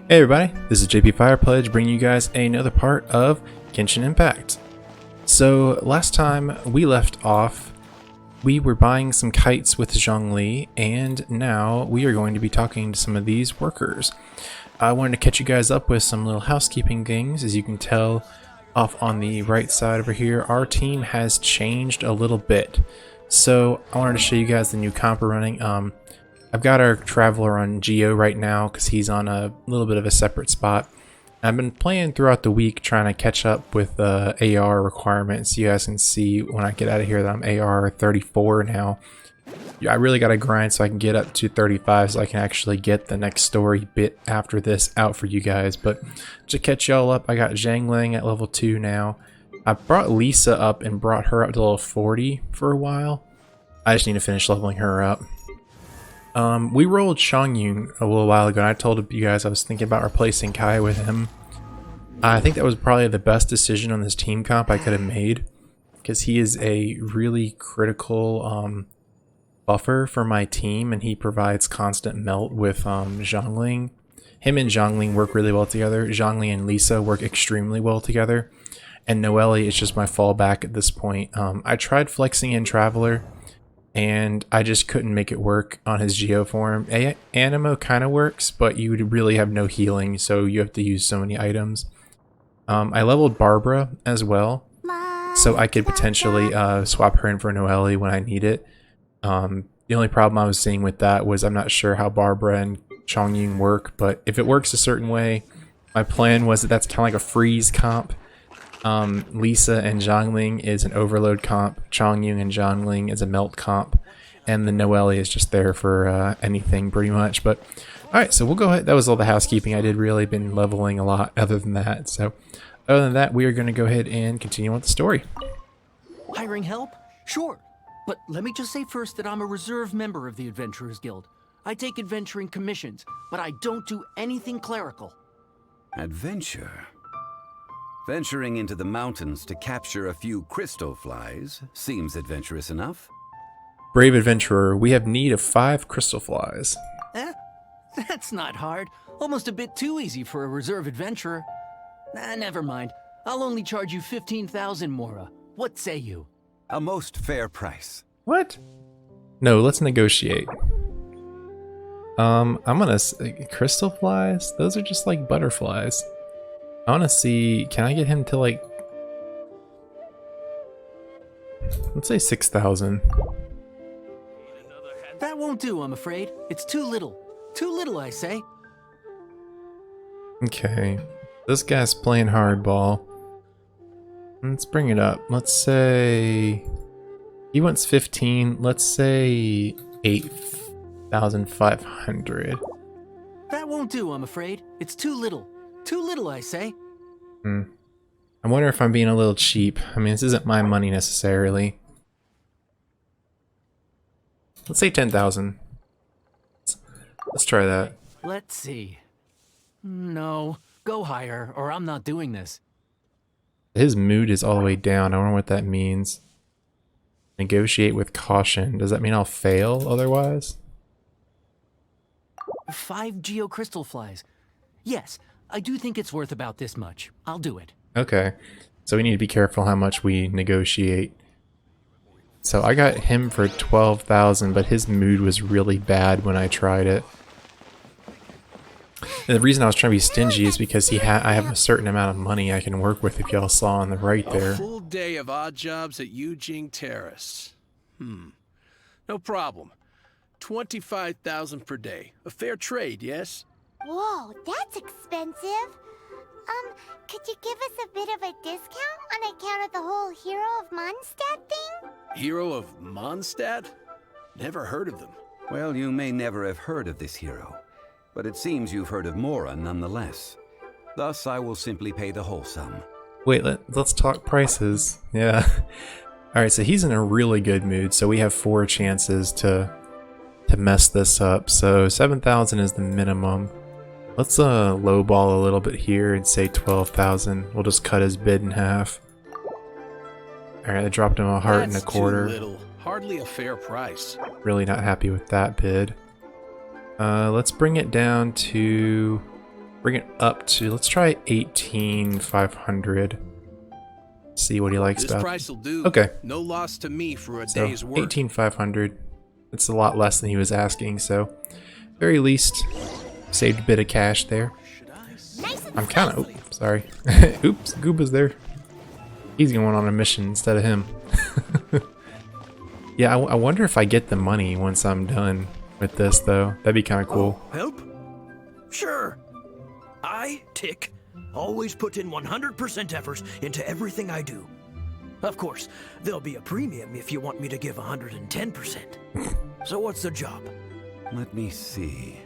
Hey everybody, this is JP Firepledge bringing you guys another part of Genshin Impact. So last time we left off, we were buying some kites with Zhongli, and now we are going to be talking to some of these workers. I wanted to catch you guys up with some little housekeeping things. As you can tell off on the right side over here, our team has changed a little bit. So I wanted to show you guys the new comp we're running. I've got our Traveler on Geo right now because he's on a little bit of a separate spot. I've been playing throughout the week trying to catch up with AR requirements. You guys can see when I get out of here that I'm AR 34 now. I really got to grind so I can get up to 35 so I can actually get the next story bit after this out for you guys. But to catch y'all up, I got Zhangling at level 2 now. I brought Lisa up and brought her up to level 40 for a while. I just need to finish leveling her up. We rolled Chongyun a little while ago, and I told you guys I was thinking about replacing Kai with him. I think that was probably the best decision on this team comp I could have made, because he is a really critical buffer for my team, and he provides constant melt with Zhongling. Him and Zhongling work really well together. Zhongli and Lisa work extremely well together, and Noelle is just my fallback at this point. I tried flexing in Traveler, and I just couldn't make it work on his Geo form. Animo kind of works, but you would really have no healing, so you have to use so many items. I leveled Barbara as well, so I could potentially swap her in for Noelle when I need it. The only problem I was seeing with that was I'm not sure how Barbara and Chongyun work, but if it works a certain way, my plan was that that's kind of like a freeze comp. Lisa and Zhongling is an overload comp, Chongyun and Zhongling is a melt comp, and the Noelle is just there for anything pretty much. But alright, so we'll go ahead. That was all the housekeeping. I did really been leveling a lot other than that. So other than that, we are going to go ahead and continue on with the story. Hiring help? Sure. But let me just say first that I'm a reserve member of the Adventurers Guild. I take adventuring commissions, but I don't do anything clerical. Adventure? Venturing into the mountains to capture a few crystal flies seems adventurous enough. Brave adventurer, we have need of 5 crystal flies. That's not hard. Almost a bit too easy for a reserve adventurer. Never mind. I'll only charge you 15,000 Mora. What say you? A most fair price. What? No, let's negotiate. I'm gonna crystal flies? Those are just like butterflies. I want to see, can I get him to like, let's say 6,000. That won't do, I'm afraid. It's too little. Too little, I say. Okay, this guy's playing hardball. Let's bring it up. Let's say, he wants 15, let's say 8,500. That won't do, I'm afraid. It's too little. Too little, I say. I wonder if I'm being a little cheap. I mean, this isn't my money necessarily. Let's say 10,000. Let's try that. Let's see. No, go higher, or I'm not doing this. His mood is all the way down. I wonder what that means. Negotiate with caution. Does that mean I'll fail otherwise? 5 Geo Crystal Flies. Yes, I do think it's worth about this much. I'll do it. Okay. So we need to be careful how much we negotiate. So I got him for 12,000, but his mood was really bad when I tried it. And the reason I was trying to be stingy is because I have a certain amount of money I can work with, if y'all saw on the right there. A full day of odd jobs at Yujing Terrace. No problem. 25,000 per day. A fair trade, yes? Whoa, that's expensive. Could you give us a bit of a discount on account of the whole Hero of Mondstadt thing? Hero of Mondstadt? Never heard of them. Well, you may never have heard of this hero, but it seems you've heard of Mora nonetheless. Thus, I will simply pay the whole sum. Wait, let's talk prices. Yeah. Alright, so he's in a really good mood, so we have 4 chances to mess this up. So 7,000 is the minimum. Let's lowball a little bit here and say 12,000. We'll just cut his bid in half. Alright, I dropped him a heart and a quarter. Too little. Hardly a fair price. Really not happy with that bid. Let's bring it down to Bring it up to, let's try 18,500. See what he likes This about price will do. Okay. No loss to me for a So day's work. 18,500. It's a lot less than he was asking, so very least saved a bit of cash there. I'm kind of, oops, sorry. Oops, Gooba's there. He's going on a mission instead of him. Yeah, I wonder if I get the money once I'm done with this, though. That'd be kind of cool. Oh, help? Sure. I, Tick, always put in 100% effort into everything I do. Of course, there'll be a premium if you want me to give 110%. So what's the job? Let me see.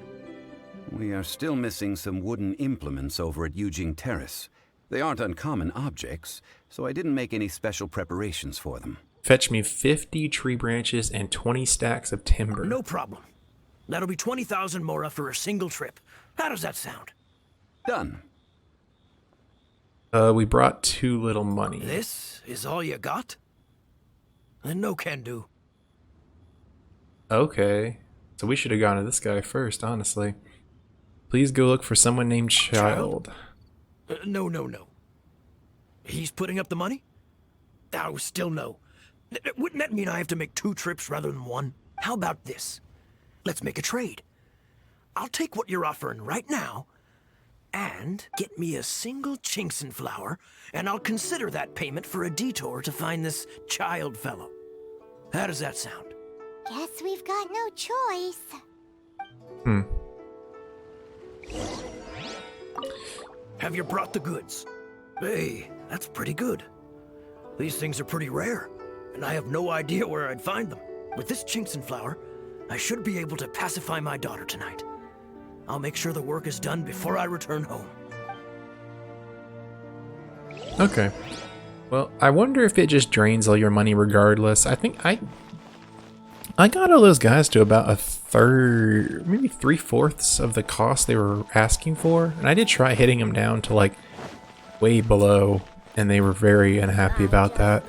We are still missing some wooden implements over at Yujing Terrace. They aren't uncommon objects, so I didn't make any special preparations for them. Fetch me 50 tree branches and 20 stacks of timber. No problem. That'll be 20,000 mora for a single trip. How does that sound? Done. We brought too little money. This is all you got? Then no can do. Okay. So we should have gone to this guy first, honestly. Please go look for someone named Child. No. He's putting up the money? Oh, still no. Wouldn't that mean I have to make 2 trips rather than 1? How about this? Let's make a trade. I'll take what you're offering right now, and get me a single Chinxin flower, and I'll consider that payment for a detour to find this Child fellow. How does that sound? Guess we've got no choice. Have you brought the goods? Hey, that's pretty good. These things are pretty rare, and I have no idea where I'd find them. With this Chinxin flower, I should be able to pacify my daughter tonight. I'll make sure the work is done before I return home. Okay. Well, I wonder if it just drains all your money regardless. I think I got all those guys to about a third, maybe 3/4 of the cost they were asking for. And I did try hitting them down to like way below, and they were very unhappy about that.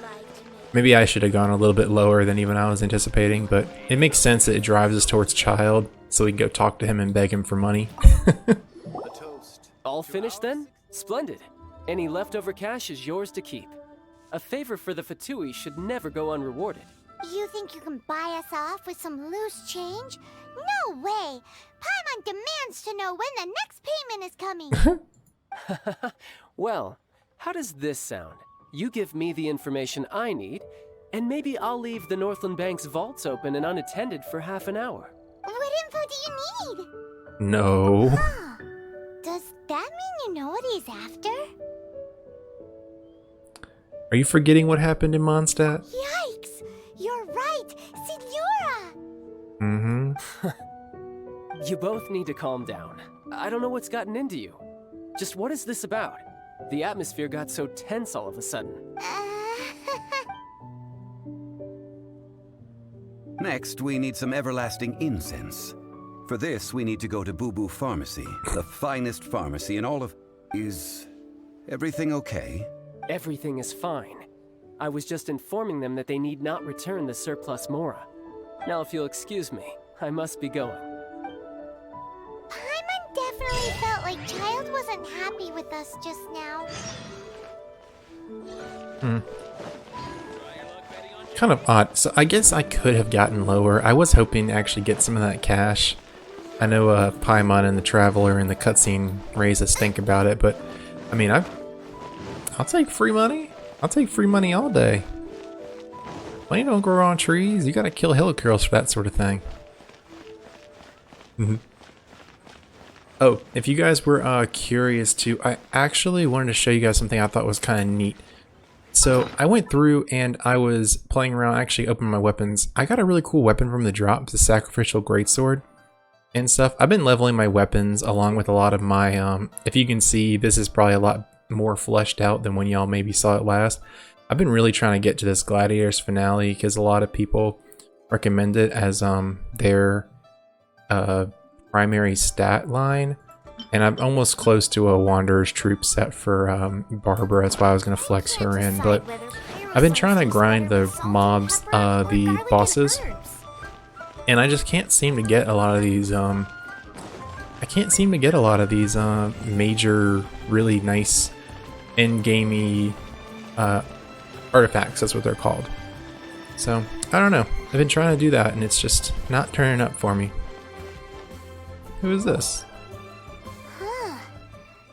Maybe I should have gone a little bit lower than even I was anticipating, but it makes sense that it drives us towards Child, so we can go talk to him and beg him for money. All finished then? Splendid. Any leftover cash is yours to keep. A favor for the Fatui should never go unrewarded. You think you can buy us off with some loose change? No way! Paimon demands to know when the next payment is coming! Well, how does this sound? You give me the information I need, and maybe I'll leave the Northland Bank's vaults open and unattended for half an hour. What info do you need? No. Huh. Does that mean you know what he's after? Are you forgetting what happened in Mondstadt? Yikes! You're right! Signora! Mm-hmm. You both need to calm down. I don't know what's gotten into you. Just what is this about? The atmosphere got so tense all of a sudden. Next, we need some everlasting incense. For this, we need to go to Boo Boo Pharmacy, the finest pharmacy in all of... Is everything okay? Everything is fine. I was just informing them that they need not return the surplus mora. Now, if you'll excuse me, I must be going. Paimon definitely felt like Child wasn't happy with us just now. Kind of odd. So I guess I could have gotten lower. I was hoping to actually get some of that cash. I know Paimon and the Traveler in the cutscene raised a stink about it, but I mean, I'll take free money. I'll take free money all day. Money don't grow on trees. You gotta kill hill girls for that sort of thing. Oh, if you guys were curious too, I actually wanted to show you guys something I thought was kind of neat. So I went through and I was playing around, actually opened my weapons. I got a really cool weapon from the drop, the Sacrificial Greatsword and stuff. I've been leveling my weapons along with a lot of my, if you can see, this is probably a lot more fleshed out than when y'all maybe saw it last. I've been really trying to get to this Gladiator's Finale because a lot of people recommend it as their primary stat line. And I'm almost close to a Wanderer's Troop set for Barbara. That's why I was going to flex her in. But I've been trying to grind the mobs, the bosses. And I just can't seem to get a lot of these. I can't seem to get a lot of these major, really nice end-gamey artifacts. That's what they're called. So, I don't know. I've been trying to do that, and it's just not turning up for me. Who is this? Huh.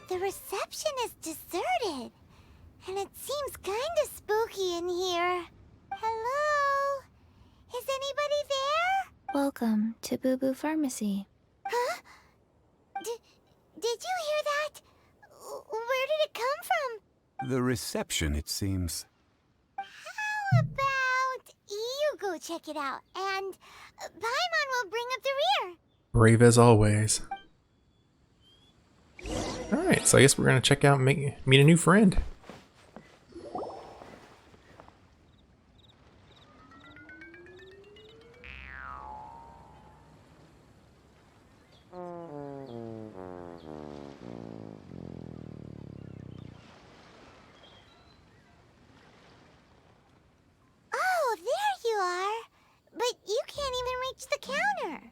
The reception is deserted. And it seems kinda spooky in here. Hello? Is anybody there? Welcome to Boo Boo Pharmacy. Huh? Did you hear that? Where did it come from? The reception, it seems. How about you go check it out, and Paimon will bring up the rear. Brave as always. Alright, so I guess we're gonna check out and meet a new friend. Oh, there you are. But you can't even reach the counter.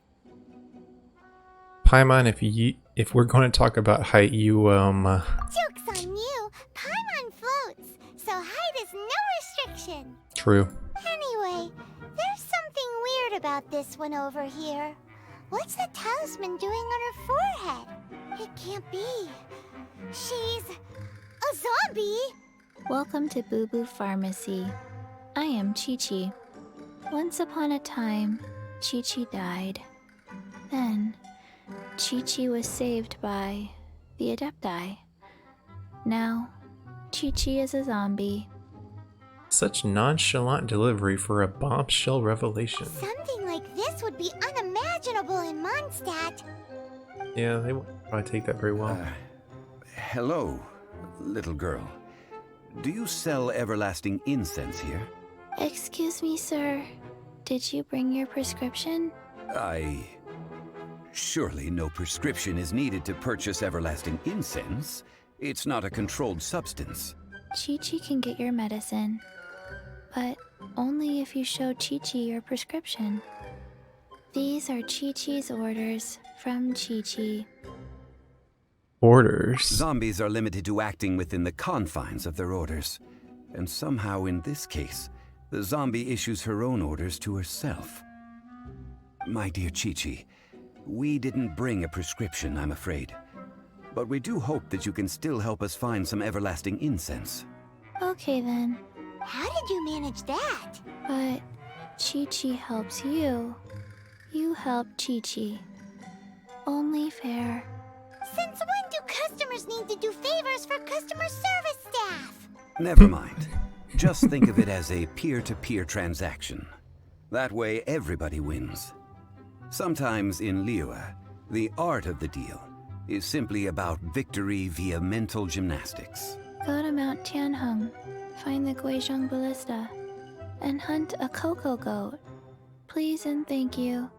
Paimon, if we're going to talk about height, you Joke's on you. Paimon floats, so height is no restriction. True. Anyway, there's something weird about this one over here. What's the talisman doing on her forehead? It can't be. She's a zombie. Welcome to Boo Boo Pharmacy. I am ChiChi. Once upon a time, ChiChi died. Then, ChiChi was saved by the Adepti. Now, ChiChi is a zombie. Such nonchalant delivery for a bombshell revelation. Something like this would be unimaginable in Mondstadt. Yeah, they won't probably take that very well. Hello, little girl. Do you sell everlasting incense here? Excuse me, sir. Did you bring your prescription? Surely no prescription is needed to purchase everlasting incense. It's not a controlled substance. ChiChi can get your medicine, but only if you show ChiChi your prescription. These are ChiChi's orders from ChiChi. Orders? Zombies are limited to acting within the confines of their orders. And somehow in this case, the zombie issues her own orders to herself. My dear ChiChi, we didn't bring a prescription, I'm afraid. But we do hope that you can still help us find some everlasting incense. Okay then, How did you manage that? but ChiChi helps you. You help ChiChi. Only fair. Since when do customers need to do favors for customer service staff? Never mind. Just think of it as a peer-to-peer transaction. That way everybody wins. Sometimes in Liyue, the art of the deal is simply about victory via mental gymnastics. Go to Mount Tianheng, find the Guizhong Ballista, and hunt a Cocogoat. Please and thank you.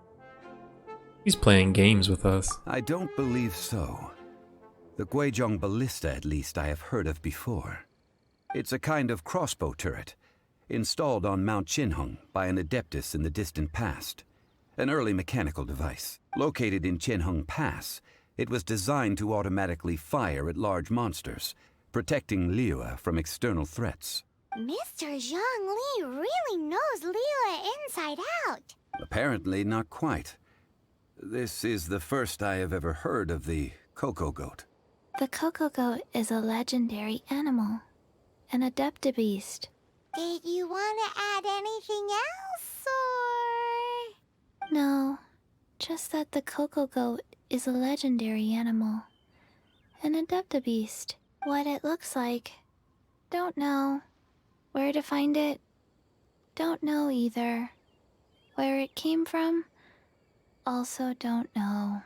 He's playing games with us. I don't believe so. The Guizhong Ballista, at least, I have heard of before. It's a kind of crossbow turret, installed on Mount Qinheng by an adeptus in the distant past. An early mechanical device. Located in Qinheng Pass, it was designed to automatically fire at large monsters, protecting Liyue from external threats. Mr. Zhongli really knows Liyue inside out. Apparently not quite. This is the first I have ever heard of the Cocogoat. The Cocogoat is a legendary animal, an adeptabeast. Did you want to add anything else, or...? No, just that the Cocogoat is a legendary animal, an adeptabeast. What it looks like, don't know. Where to find it, don't know either. Where it came from, also don't know.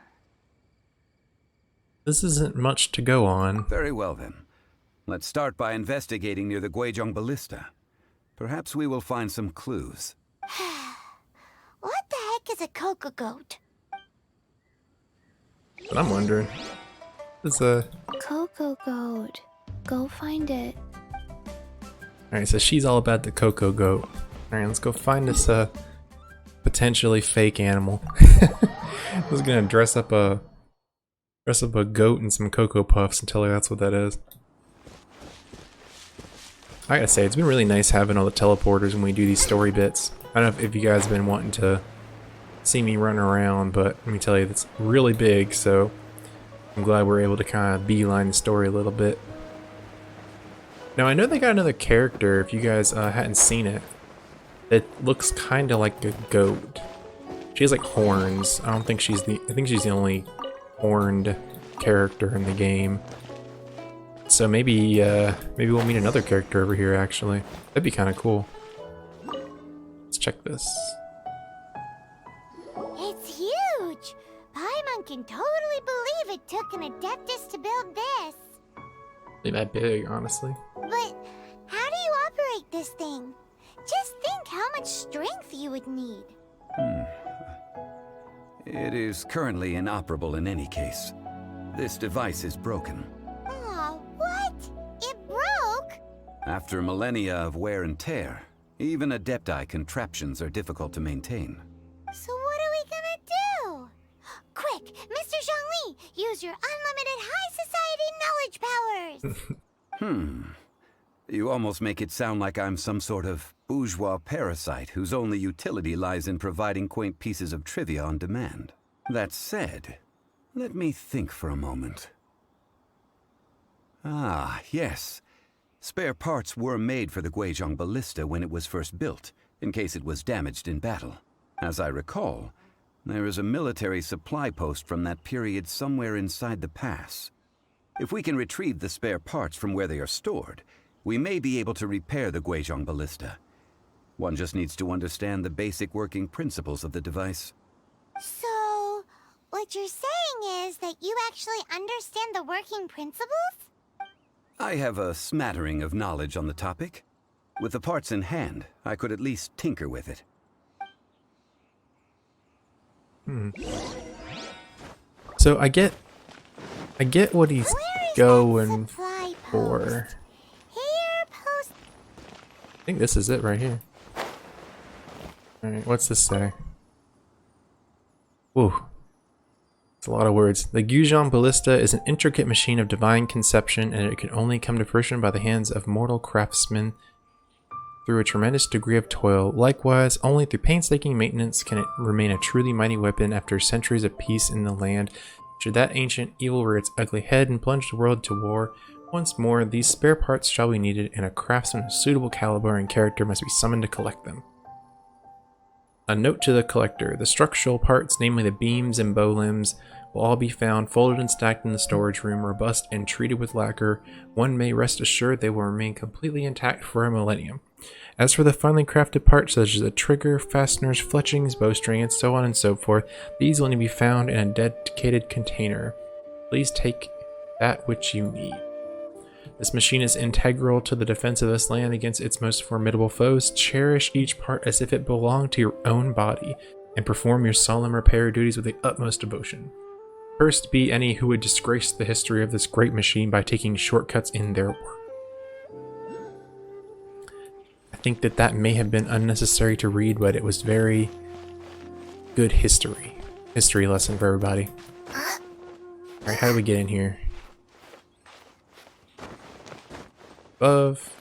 This isn't much to go on. Very well then. Let's start by investigating near the Guizhong Ballista. Perhaps we will find some clues. What the heck is a Cocogoat? But I'm wondering. It's a... Cocogoat. Go find it. Alright, so she's all about the Cocogoat. Alright, let's go find this potentially fake animal. I was gonna dress up a Dress up a goat and some Cocoa Puffs and tell her that's what that is. I gotta say, it's been really nice having all the teleporters when we do these story bits. I don't know if you guys have been wanting to see me run around, but let me tell you, it's really big, so I'm glad we're able to kind of beeline the story a little bit. Now, I know they got another character, if you guys hadn't seen it, that looks kind of like a goat. She has like horns. I think she's the only horned character in the game. So maybe we'll meet another character over here, actually. That'd be kind of cool. Let's check this. It's huge! Paimon can totally believe it took an Adeptus to build this. Ain't that big, honestly. But how do you operate this thing? Just think how much strength you would need. It is currently inoperable in any case. This device is broken. Aw, what? It broke? After millennia of wear and tear, even Adepti contraptions are difficult to maintain. So what are we gonna do? Quick, Mr. Zhongli, use your unlimited high society knowledge powers! You almost make it sound like I'm some sort of bourgeois parasite whose only utility lies in providing quaint pieces of trivia on demand. That said, let me think for a moment. Ah, yes. Spare parts were made for the Guizhong Ballista when it was first built, in case it was damaged in battle. As I recall, there is a military supply post from that period somewhere inside the pass. If we can retrieve the spare parts from where they are stored, we may be able to repair the Guizhong Ballista. One just needs to understand the basic working principles of the device. So, what you're saying is that you actually understand the working principles? I have a smattering of knowledge on the topic. With the parts in hand, I could at least tinker with it. So I get what he's Where is going that supply for. post? Here, post. I think this is it right here. Alright, what's this say? Whoa. It's a lot of words. The Guizhong Ballista is an intricate machine of divine conception, and it can only come to fruition by the hands of mortal craftsmen through a tremendous degree of toil. Likewise, only through painstaking maintenance can it remain a truly mighty weapon after centuries of peace in the land. Should that ancient evil rear its ugly head and plunge the world to war once more, these spare parts shall be needed, and a craftsman of suitable caliber and character must be summoned to collect them. A note to the collector. The structural parts, namely the beams and bow limbs, will all be found folded and stacked in the storage room, robust and treated with lacquer. One may rest assured they will remain completely intact for a millennium. As for the finely crafted parts such as the trigger, fasteners, fletchings, bowstring, and so on and so forth, these will only be found in a dedicated container. Please take that which you need. This machine is integral to the defense of this land against its most formidable foes. Cherish each part as if it belonged to your own body, and perform your solemn repair duties with the utmost devotion. Cursed be any who would disgrace the history of this great machine by taking shortcuts in their work. I think that may have been unnecessary to read, but it was very good history lesson for everybody. Alright, how do we get in here? Above.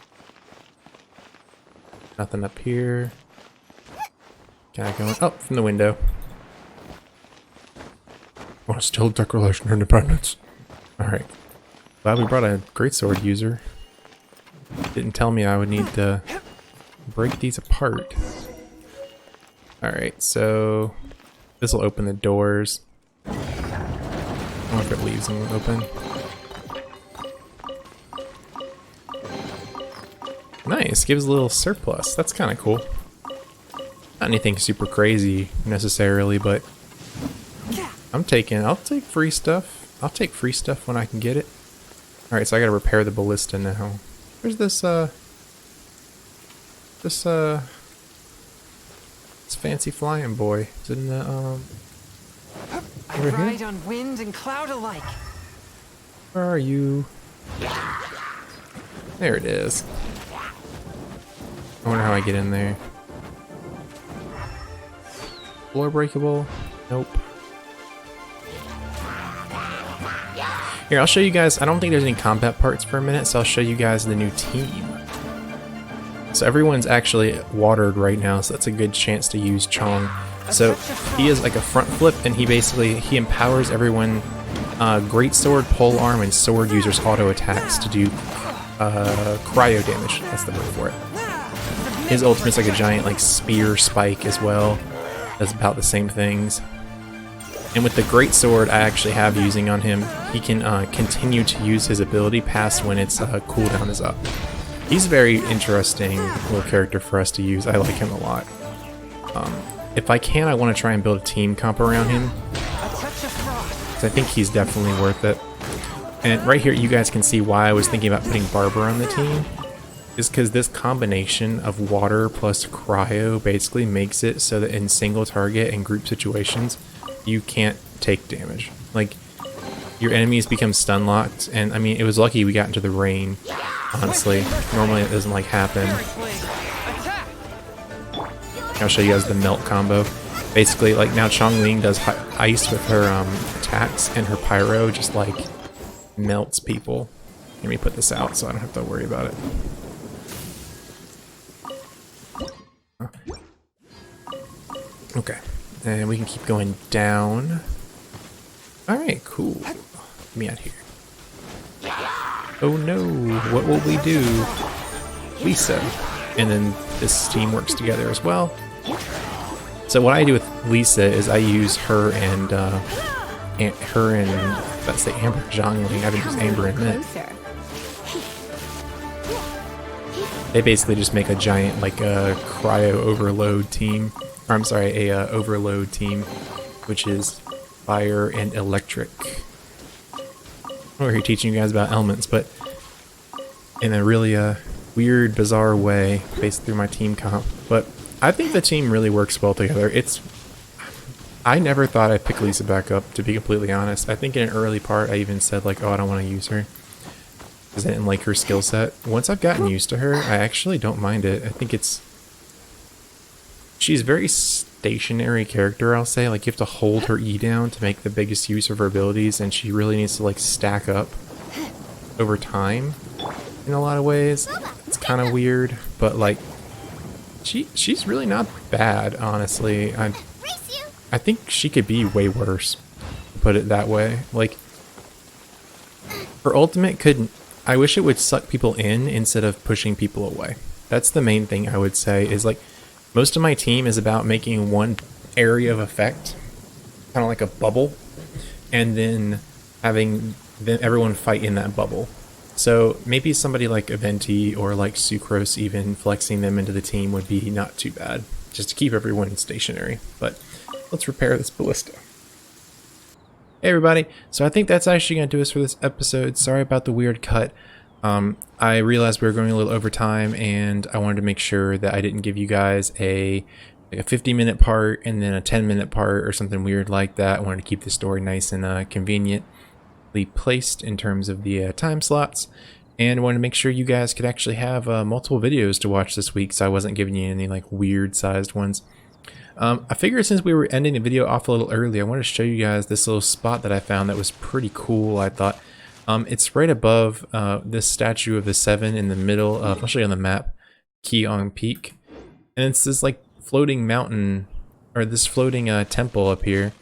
Nothing up here. Can I go in? Oh, from the window. Want to still declaration of independence. Alright. Glad we brought a greatsword user. Didn't tell me I would need to break these apart. Alright, so this will open the doors. I wonder if it leaves them open. Nice, gives a little surplus. That's kind of cool. Not anything super crazy necessarily, but I'll take free stuff. I'll take free stuff when I can get it. Alright, so I gotta repair the ballista now. Where's this fancy flying boy? Is it in the, I over ride here? on wind and cloud alike. Where are you? There it is. I wonder how I get in there. Floor breakable? Nope. Here, I'll show you guys. I don't think there's any combat parts for a minute, so I'll show you guys the new team. So everyone's actually watered right now, so that's a good chance to use Chong. So he is like a front flip, and he empowers everyone. Great sword, pole arm, and sword users auto attacks to do cryo damage. That's the word for it. His ultimate's like a giant like spear spike as well. Does about the same things. And with the great sword I actually have using on him, he can continue to use his ability past when its cooldown is up. He's a very interesting little character for us to use. I like him a lot. If I can, I want to try and build a team comp around him. I think he's definitely worth it. And right here you guys can see why I was thinking about putting Barber on the team. Is because this combination of water plus cryo basically makes it so that in single target and group situations you can't take damage. Like, your enemies become stun locked, and I mean, it was lucky we got into the rain, honestly. Normally it doesn't like happen. I'll show you guys the melt combo. Basically, like now Chongling does ice with her attacks, and her pyro just like melts people. Let me put this out so I don't have to worry about it. Okay, and we can keep going down. Alright, cool. Get me out here. Oh no, what will we do? Lisa. And then this team works together as well. So what I do with Lisa is I use her and let's say Amber Zhongling. I haven't used Amber in a minute. They basically just make a giant like a cryo overload team. Or I'm sorry, a overload team, which is fire and electric. We're here teaching you guys about elements, but in a really weird, bizarre way, based through my team comp. But I think the team really works well together. I never thought I'd pick Lisa back up, to be completely honest. I think in an early part I even said like, oh, I don't want to use her, because I didn't like her skill set. Once I've gotten used to her, I actually don't mind it. I think she's a very stationary character, I'll say. Like, you have to hold her E down to make the biggest use of her abilities, and she really needs to like stack up over time in a lot of ways. It's kind of weird, but like she's really not bad, honestly. I think she could be way worse, to put it that way. Like, her ultimate could, I wish it would suck people in instead of pushing people away. That's the main thing I would say, is like, most of my team is about making one area of effect, kind of like a bubble, and then having everyone fight in that bubble. So maybe somebody like Aventi or like Sucrose, even flexing them into the team would be not too bad, just to keep everyone stationary. But let's repair this Ballista. Hey everybody, so I think that's actually going to do us for this episode. Sorry about the weird cut. I realized we were going a little over time, and I wanted to make sure that I didn't give you guys a 50-minute part and then a 10-minute part or something weird like that. I wanted to keep the story nice and conveniently placed in terms of the time slots, and I wanted to make sure you guys could actually have multiple videos to watch this week, so I wasn't giving you any like weird sized ones. I figured since we were ending the video off a little early, I wanted to show you guys this little spot that I found that was pretty cool, I thought. It's right above this statue of the Seven in the middle of, I'll show you on the map, Keong Peak. And it's this like floating mountain, or this floating temple up here.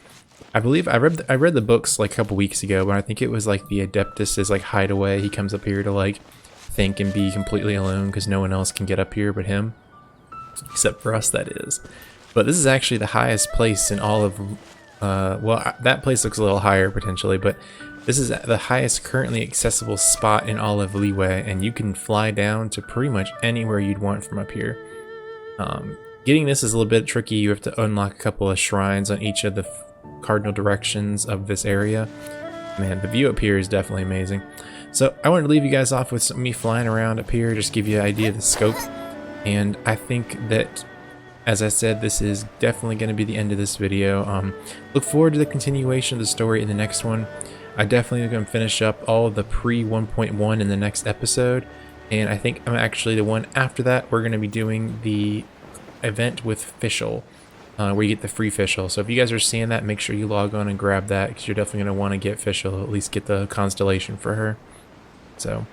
I believe I read the books like a couple weeks ago, but I think it was like the Adeptus' like hideaway. He comes up here to like think and be completely alone because no one else can get up here but him. Except for us, that is. But this is actually the highest place in all of, well, that place looks a little higher potentially, but this is the highest currently accessible spot in all of Liyue, and you can fly down to pretty much anywhere you'd want from up here. Getting this is a little bit tricky. You have to unlock a couple of shrines on each of the cardinal directions of this area. Man, the view up here is definitely amazing. So I wanted to leave you guys off with me flying around up here, just give you an idea of the scope. And I think that, as I said, this is definitely going to be the end of this video. Look forward to the continuation of the story in the next one. I definitely am going to finish up all of the pre-1.1 in the next episode, and I think I'm actually the one after that. We're going to be doing the event with Fischl. where you get the free fischl. So if you guys are seeing that, make sure you log on and grab that, because you're definitely going to want to get fischl, at least get the constellation for her. So,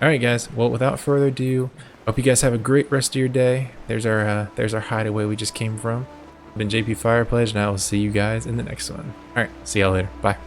alright guys, well without further ado, hope you guys have a great rest of your day. There's our hideaway we just came from. I've been JP Fire Pledge, and I will see you guys in the next one. Alright, see y'all later. Bye.